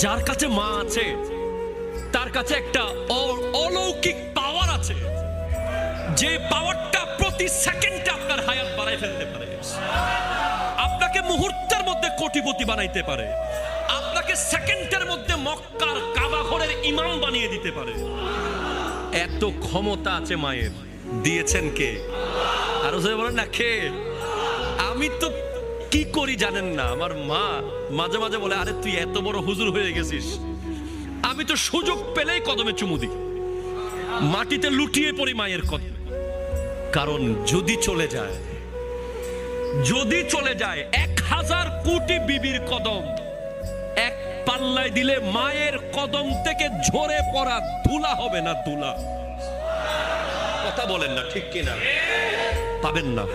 যার কাছে মা আছে তার কাছে একটা অলৌকিক পাওয়ার আছে, যে পাওয়ারটা প্রতি সেকেন্ডে আপনার হায়াত বাড়াই ফেলতে পারে, আপনাকে মুহূর্তের মধ্যে কোটিপতি বানাইতে পারে, আপনাকে সেকেন্ডের মধ্যে মক্কার কাবা ঘরের ইমাম বানিয়ে দিতে পারে। এত ক্ষমতা আছে মায়ের। দিয়েছেন কে? আরো জোরে বলেন না, কে? আমি তো কি করি জানেন না, আমার মা মাঝে মাঝে বলে, আরে তুই এত বড় হুজুর হয়ে গেছিস, আমি তো সুযোগ পেলেই কদমে চুমু দিই, মাটিতে লুটিয়ে পড়ি মায়ের কদমে। কারণ যদি চলে যায়, যদি চলে যায় 1000 কোটি বিবির কদম এক পাল্লায় দিলে মায়ের কদম থেকে ঝরে পড়া ধুলা হবে না, ধুলা। কথা বলেন না, ঠিক কিনা? পাবেন না।